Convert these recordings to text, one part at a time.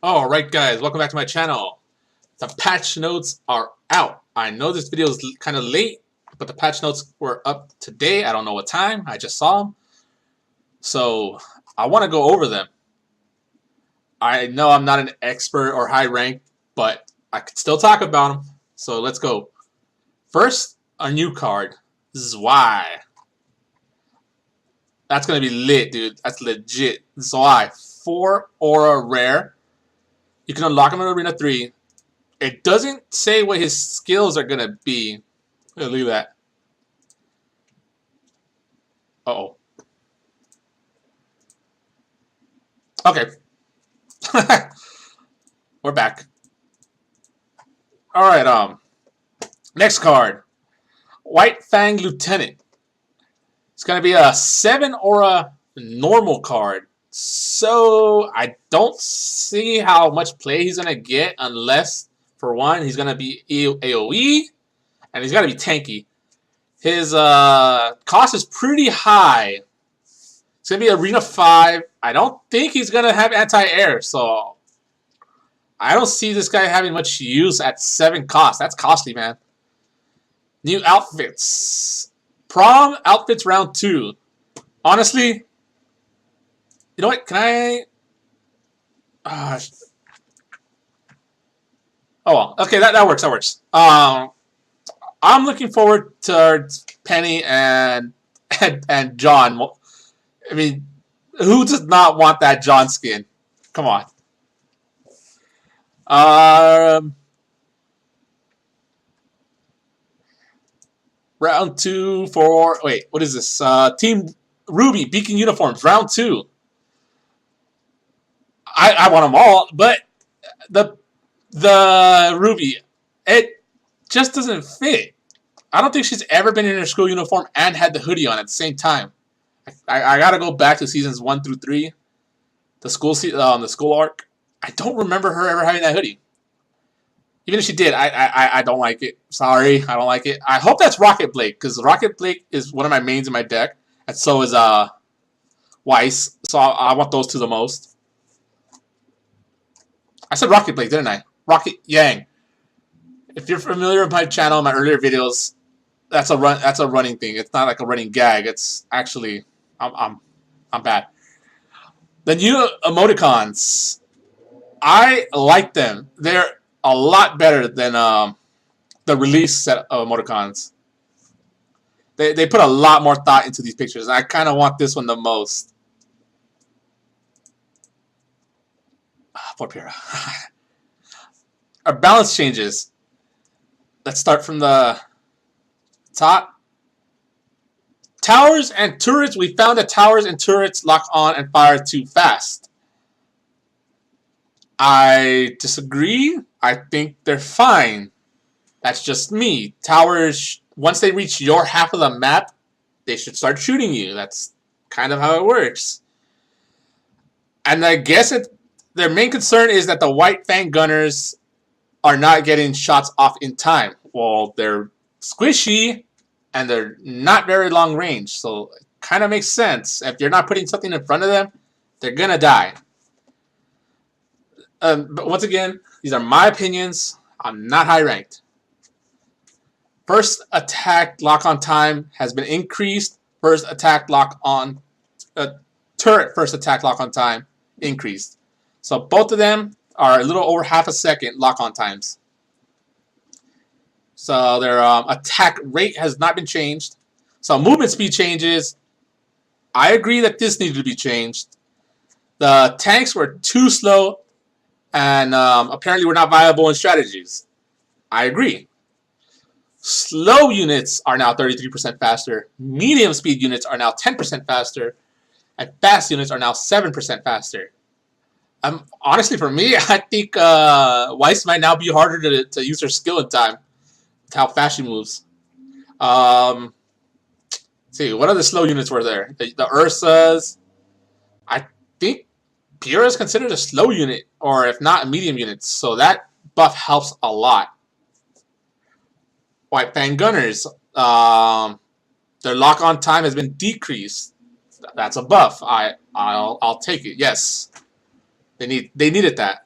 Alright guys, welcome back to my channel. The patch notes are out. I know this video is kind of late, but the patch notes were up today. I don't know what time. I just saw them. So I want to go over them. I know I'm not an expert or high rank, but I could still talk about them. So let's go. First, a new card. Zwei. That's going to be lit, dude. That's legit. Zwei. 4 aura rare. You can unlock him in Arena 3. It doesn't say what his skills are going to be. Look at that. Uh-oh. Okay. We're back. Alright, next card. White Fang Lieutenant. It's going to be a 7 aura normal card. So I don't see how much play he's going to get unless, for one, he's going to be AoE and he's got to be tanky. His cost is pretty high. It's going to be Arena 5. I don't think he's going to have anti-air, so I don't see this guy having much use at 7 cost. That's costly, man. New outfits. Prom outfits round 2. Honestly, you know what? Can I? Oh well. Okay, that works. That works. I'm looking forward to Penny and John. I mean, who does not want that John skin? Come on. Round 2 for wait. What is this? Team RWBY Beacon uniforms. Round 2. I want them all, but the RWBY, it just doesn't fit. I don't think she's ever been in her school uniform and had the hoodie on at the same time. I gotta go back to seasons 1 through 3, the school arc. I don't remember her ever having that hoodie. Even if she did, I don't like it. Sorry, I don't like it. I hope that's Rocket Blake, because Rocket Blake is one of my mains in my deck, and so is Weiss. So I want those two the most. I said Rocket Blake, didn't I? Rocket Yang. If you're familiar with my channel, my earlier videos, that's a running thing. It's not like a running gag. It's actually I'm bad. The new emoticons, I like them. They're a lot better than the release set of emoticons. They put a lot more thought into these pictures. I kind of want this one the most. Poor Pyrrha. Our balance changes. Let's start from the top. Towers and turrets. We found that towers and turrets lock on and fire too fast. I disagree. I think they're fine. That's just me. Towers, once they reach your half of the map, they should start shooting you. That's kind of how it works. And I guess their main concern is that the White Fang Gunners are not getting shots off in time. Well, they're squishy and they're not very long range, so it kind of makes sense. If you're not putting something in front of them, they're gonna die. But once again, these are my opinions. I'm not high ranked. First attack lock on time has been increased. First attack lock on turret first attack lock on time increased. So both of them are a little over half a second lock-on times. So their attack rate has not been changed. So movement speed changes. I agree that this needed to be changed. The tanks were too slow and apparently were not viable in strategies. I agree. Slow units are now 33% faster. Medium speed units are now 10% faster. And fast units are now 7% faster. Honestly, for me, I think Weiss might now be harder to use her skill in time. With how fast she moves. Let's see, what other slow units were there? The Ursas. I think Pyrrha is considered a slow unit, or if not, a medium unit. So that buff helps a lot. White Fang Gunners. Their lock-on time has been decreased. That's a buff. I'll take it. Yes. They needed that.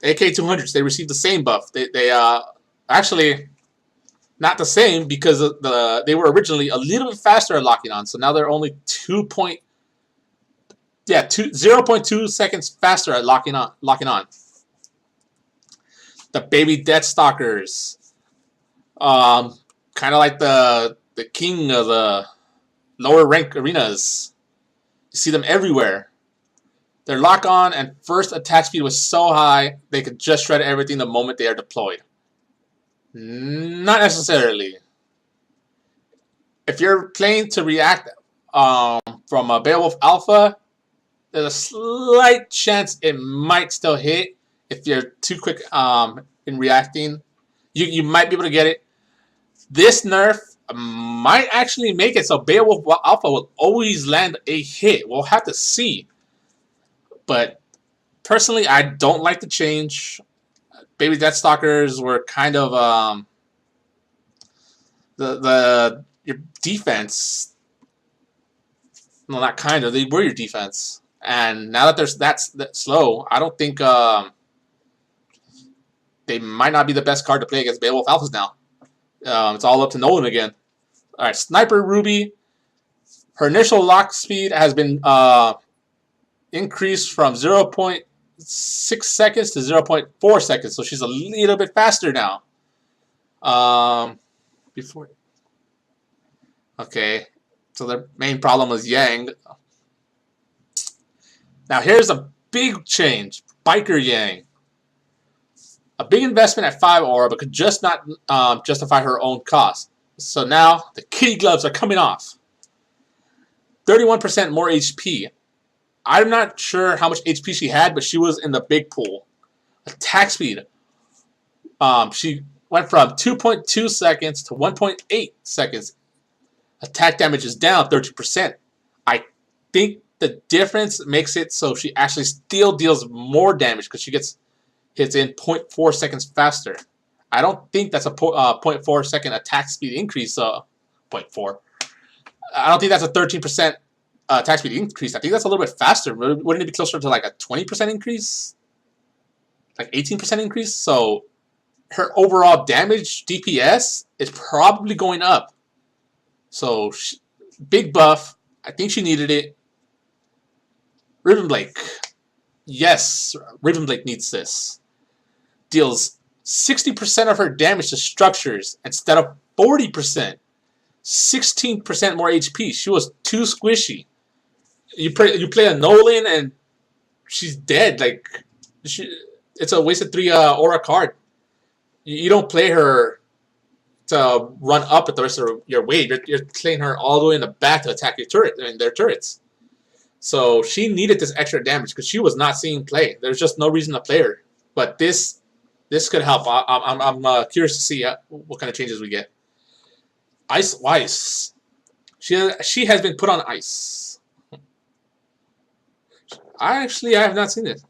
AK-200s, they received the same buff. They actually not the same because they were originally a little bit faster at locking on. So now they're only 0.2 seconds faster at locking on. The baby Deathstalkers, kind of like the king of the lower rank arenas. You see them everywhere. Their lock on and first attack speed was so high they could just shred everything the moment they are deployed. Not necessarily. If you're playing to react from a Beowulf Alpha, there's a slight chance it might still hit if you're too quick in reacting. You might be able to get it. This nerf might actually make it so Beowulf Alpha will always land a hit. We'll have to see. But personally, I don't like the change. Baby Deathstalkers were kind of your defense. No, not kind of. They were your defense. And now that that's that slow, I don't think they might not be the best card to play against Beowulf Alphas now. It's all up to Nolan again. All right, Sniper RWBY. Her initial lock speed has been increased from 0.6 seconds to 0.4 seconds, so she's a little bit faster now. Okay, so the main problem was Yang. Now here's a big change. Biker Yang. A big investment at 5 aura, but could just not justify her own cost. So now the kitty gloves are coming off. 31% more HP. I'm not sure how much HP she had, but she was in the big pool. Attack speed. She went from 2.2 seconds to 1.8 seconds. Attack damage is down 30%. I think the difference makes it so she actually still deals more damage because she hits in 0.4 seconds faster. I don't think that's a 0.4 second attack speed increase. 0.4. I don't think that's a 13% attack speed increase. I think that's a little bit faster. Wouldn't it be closer to like a 20% increase? Like 18% increase? So her overall damage DPS is probably going up. So big buff. I think she needed it. Ribbon Blake. Yes, Ribbon Blake needs this. Deals 60% of her damage to structures instead of 40%. 16% more HP. She was too squishy. You play a Nolan and she's dead. Like it's a wasted 3 aura card. You don't play her to run up at the rest of your wave. You're playing her all the way in the back to attack your turret and their turrets. So she needed this extra damage because she was not seeing play. There's just no reason to play her. But this could help. I'm curious to see what kind of changes we get. Ice Weiss. She has been put on ice. I have not seen it.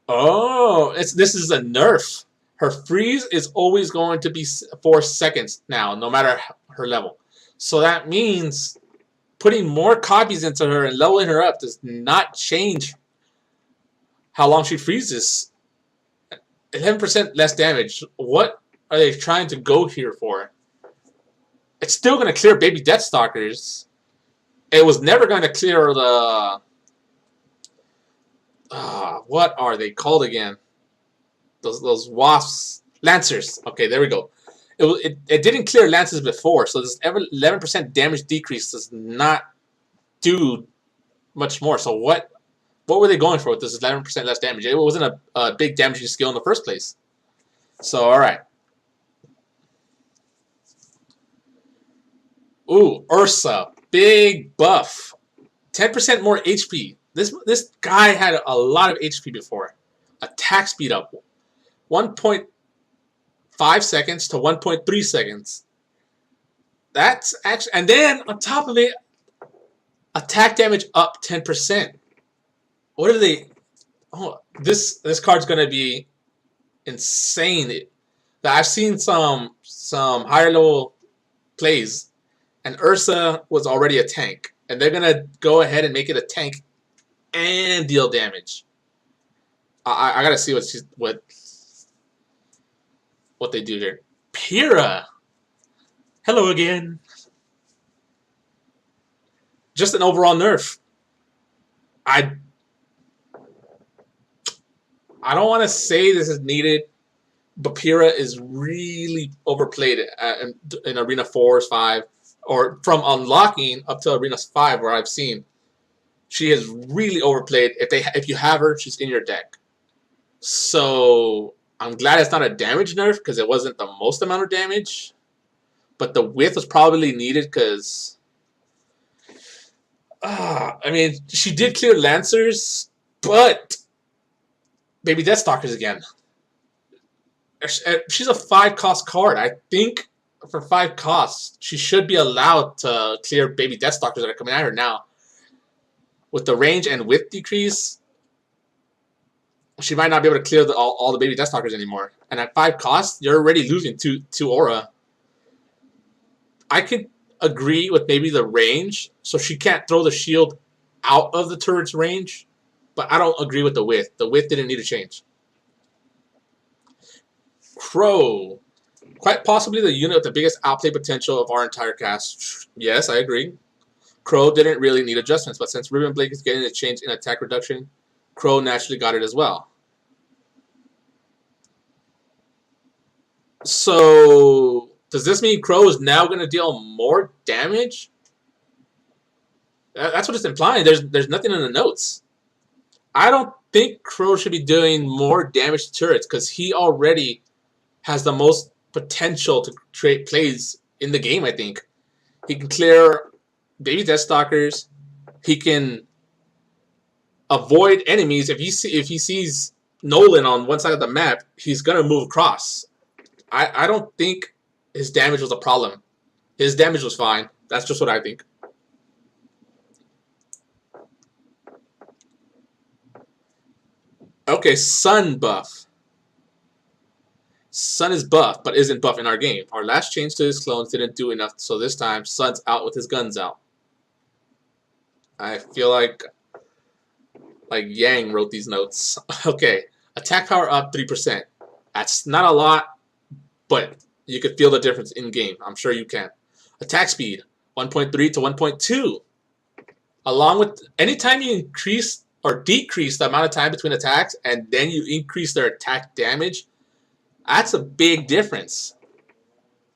Oh, this is a nerf. Her freeze is always going to be 4 seconds now, no matter her level. So that means putting more copies into her and leveling her up does not change how long she freezes. 11% less damage. What are they trying to go here for? It's still going to clear baby Deathstalkers. It was never going to clear the... what are they called again? Those wasps. Lancers. Okay, there we go. It didn't clear Lancers before, so this 11% damage decrease does not do much more. So what were they going for with this 11% less damage? It wasn't a big damaging skill in the first place. So, alright. Ooh, Ursa. Big buff. 10% more HP. This guy had a lot of HP before. Attack speed up. 1.5 seconds to 1.3 seconds. That's actually... And then, on top of it, attack damage up 10%. What are they... Oh, this card's going to be insane. I've seen some higher level plays, and Ursa was already a tank. And they're going to go ahead and make it a tank and deal damage. I gotta see what they do here. Pyrrha. Hello again. Just an overall nerf. I don't want to say this is needed, but Pyrrha is really overplayed in Arena 4, 5, or from unlocking up to Arena 5, where I've seen. She is really overplayed. If you have her, she's in your deck. So I'm glad it's not a damage nerf because it wasn't the most amount of damage. But the width was probably needed because, I mean, she did clear Lancers, but Baby Deathstalkers again. She's a 5-cost card. I think for 5 costs, she should be allowed to clear Baby Deathstalkers that are coming at her now. With the range and width decrease, she might not be able to clear all the Baby Deathstalkers anymore. And at 5 costs, you're already losing 2 aura. I could agree with maybe the range, so she can't throw the shield out of the turret's range, but I don't agree with the width. The width didn't need to change. Crow. Quite possibly the unit with the biggest outplay potential of our entire cast. Yes, I agree. Crow didn't really need adjustments, but since Ribbon Blake is getting a change in attack reduction, Crow naturally got it as well. So, does this mean Crow is now going to deal more damage? That's what it's implying. There's nothing in the notes. I don't think Crow should be doing more damage to turrets because he already has the most potential to create plays in the game, I think. He can clear Baby Deathstalkers. He can avoid enemies. If he sees Nolan on one side of the map, he's going to move across. I don't think his damage was a problem. His damage was fine. That's just what I think. Okay, Sun buff. Sun is buff, but isn't buff in our game. Our last change to his clones didn't do enough, so this time Sun's out with his guns out. I feel like Yang wrote these notes. Okay, attack power up 3%. That's not a lot, but you could feel the difference in game. I'm sure you can. Attack speed 1.3 to 1.2. Along with anytime you increase or decrease the amount of time between attacks and then you increase their attack damage, that's a big difference.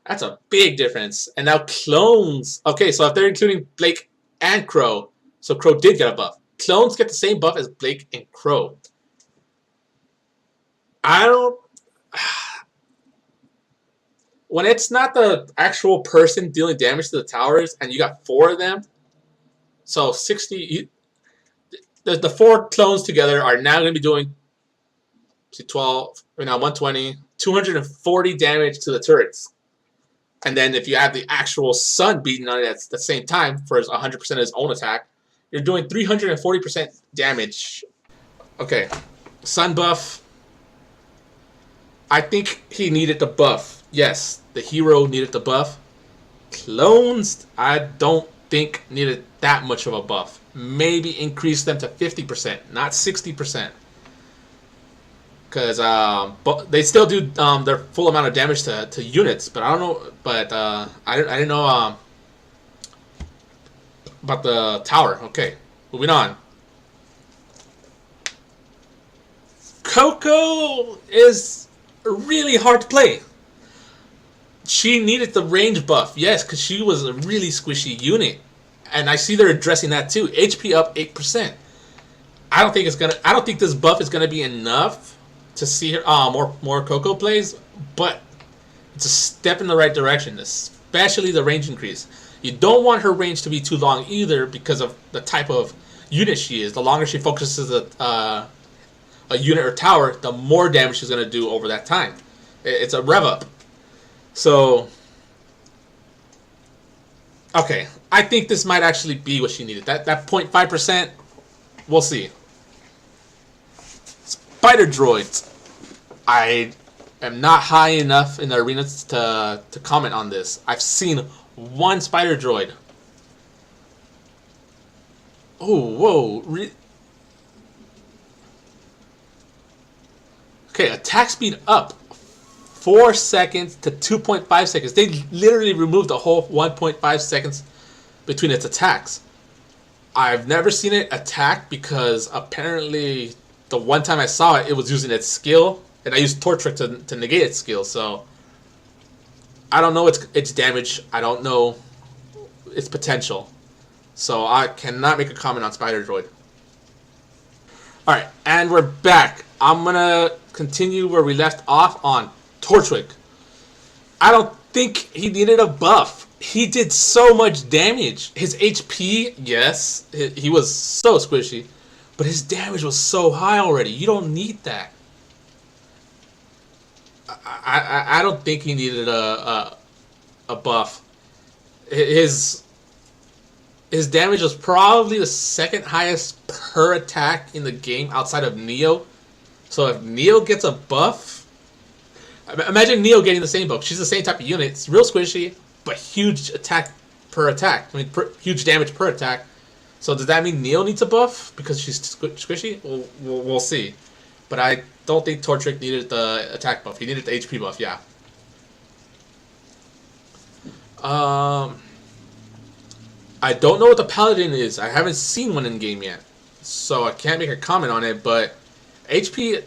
That's a big difference. And now clones. Okay, so if they're including Blake and Crow, so Crow did get a buff. Clones get the same buff as Blake and Crow. I don't... When it's not the actual person dealing damage to the towers and you got 4 of them, so 60... The 4 clones together are now going to be doing 12, 120, 240 damage to the turrets. And then if you have the actual Sun beating on it at the same time for 100% of his own attack, you're doing 340% damage. Okay, Sun buff. I think he needed the buff. Yes, the hero needed the buff. Clones, I don't think needed that much of a buff. Maybe increase them to 50%, not 60%. Because they still do their full amount of damage to units, but I don't know. But I didn't know about the tower. Okay, moving on. Coco is really hard to play. She needed the range buff, yes, because she was a really squishy unit, and I see they're addressing that too. HP up 8%. I don't think this buff is gonna be enough to see her more Coco plays, but it's a step in the right direction, especially the range increase. You don't want her range to be too long either because of the type of unit she is. The longer she focuses a unit or tower, the more damage she's going to do over that time. It's a rev up. So, okay, I think this might actually be what she needed. That 0.5%, we'll see. Spider droids. I am not high enough in the arenas to comment on this. I've seen 1 spider droid. Oh, whoa. Okay, attack speed up 4 seconds to 2.5 seconds. They literally removed a whole 1.5 seconds between its attacks. I've never seen it attack because apparently the one time I saw it, it was using its skill, and I used Torch Trick to negate its skill. So I don't know its damage. I don't know its potential. So I cannot make a comment on Spider Droid. Alright, and we're back. I'm gonna continue where we left off on Torchwick. I don't think he needed a buff. He did so much damage. His HP, yes, he was so squishy, but his damage was so high already. You don't need that. I don't think he needed a buff. His damage was probably the second highest per attack in the game outside of Neo. So if Neo gets a buff, imagine Neo getting the same buff. She's the same type of unit. It's real squishy, but huge attack per attack. I mean, huge damage per attack. So does that mean Neo needs a buff because she's squishy? We'll see. But I don't think Torchic needed the attack buff. He needed the HP buff, yeah. I don't know what the Paladin is. I haven't seen one in game yet, so I can't make a comment on it. But HP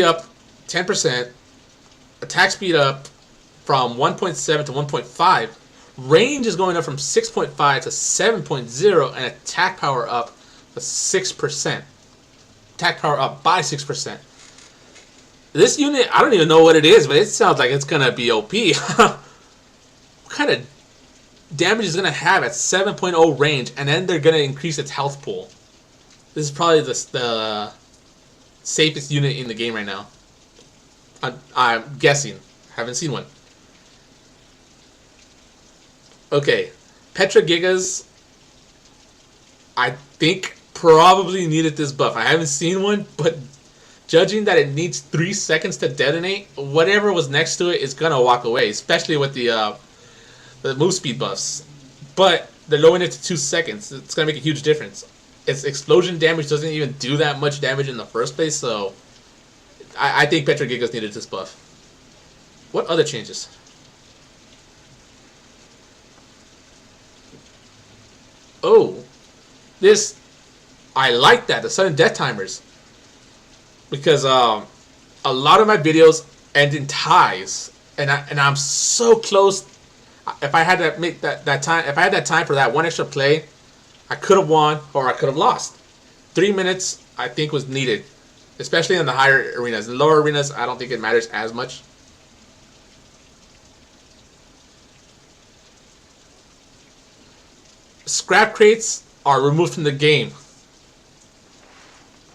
up 10%, attack speed up from 1.7 to 1.5. Range is going up from 6.5 to 7.0, and attack power up to 6%. Attack power up by 6%. This unit, I don't even know what it is, but it sounds like it's gonna be OP. What kind of damage is gonna have at 7.0 range, and then they're gonna increase its health pool? This is probably the safest unit in the game right now. I'm guessing. Haven't seen one. Okay, Petra Gigas, I think probably needed this buff. I haven't seen one, but judging that it needs 3 seconds to detonate, whatever was next to it is gonna walk away, especially with the move speed buffs. But they're lowering it to 2 seconds. It's gonna make a huge difference. Its explosion damage doesn't even do that much damage in the first place, so I think Petra Gigas needed this buff. What other changes? Oh, this, I like that, the sudden death timers, because a lot of my videos end in ties, and I'm so close. If I had to make that time, if I had that time for that one extra play, I could have won or I could have lost. 3 minutes, I think, was needed, especially in the higher arenas. In the lower arenas, I don't think it matters as much. Scrap crates are removed from the game.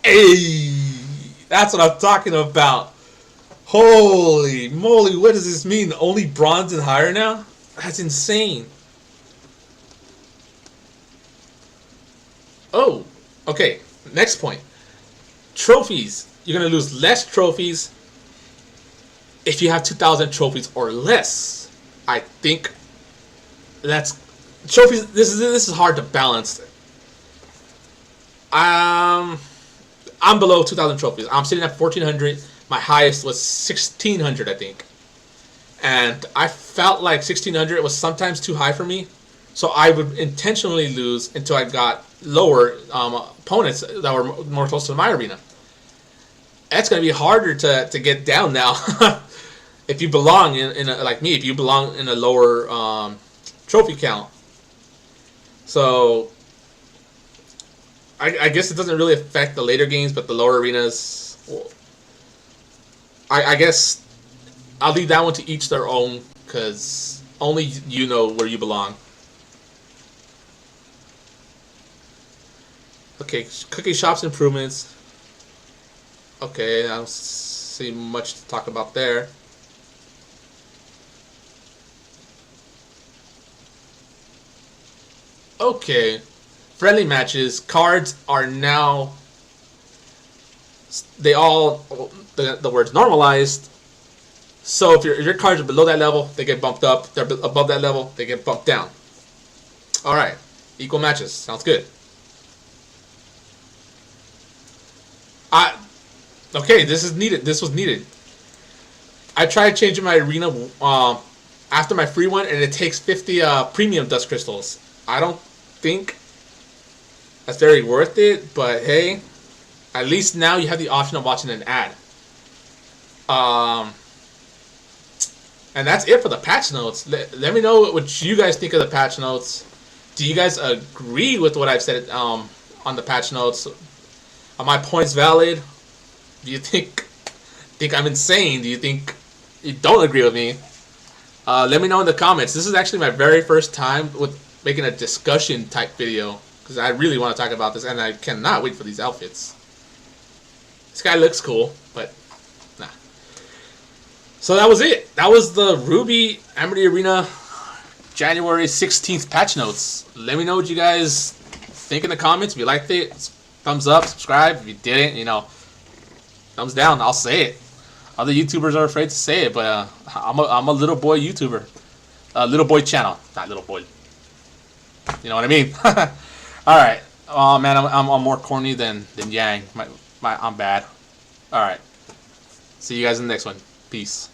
Hey, that's what I'm talking about. Holy moly, what does this mean? Only bronze and higher now? That's insane. Oh, okay. Next point. Trophies. You're going to lose less trophies if you have 2,000 trophies or less. I think that's... Trophies, this is hard to balance. I'm below 2,000 trophies. I'm sitting at 1,400. My highest was 1,600, I think. And I felt like 1,600 was sometimes too high for me. So I would intentionally lose until I got lower opponents that were more close to my arena. That's going to be harder to get down now. If you belong in a, like me, if you belong in a lower trophy count. So I guess it doesn't really affect the later games, but the lower arenas, well, I guess I'll leave that one to each their own, because only you know where you belong. Okay, cookie shops improvements. Okay, I don't see much to talk about there. Okay, friendly matches. Cards are now, they all, the word's normalized. So if your cards are below that level, they get bumped up. If they're above that level, they get bumped down. Alright, equal matches. Sounds good. Okay, this is needed. This was needed. I tried changing my arena after my free one, and it takes 50 premium dust crystals. I don't think that's very worth it, but hey, at least now you have the option of watching an ad. And that's it for the patch notes. Let me know what you guys think of the patch notes. Do you guys agree with what I've said on the patch notes? Are my points valid? Do you think I'm insane? Do you think you don't agree with me? Let me know in the comments. This is actually my very first time with making a discussion type video, because I really want to talk about this, and I cannot wait for these outfits. This guy looks cool, but nah. So that was it. That was the RWBY Amity Arena January 16th patch notes. Let me know what you guys think in the comments. If you liked it, thumbs up, subscribe. If you didn't, you know, thumbs down. I'll say it. Other YouTubers are afraid to say it, but I'm a little boy YouTuber. Little boy channel. Not little boy. You know what I mean? Alright. Oh man, I'm more corny than Yang. I'm bad. Alright. See you guys in the next one. Peace.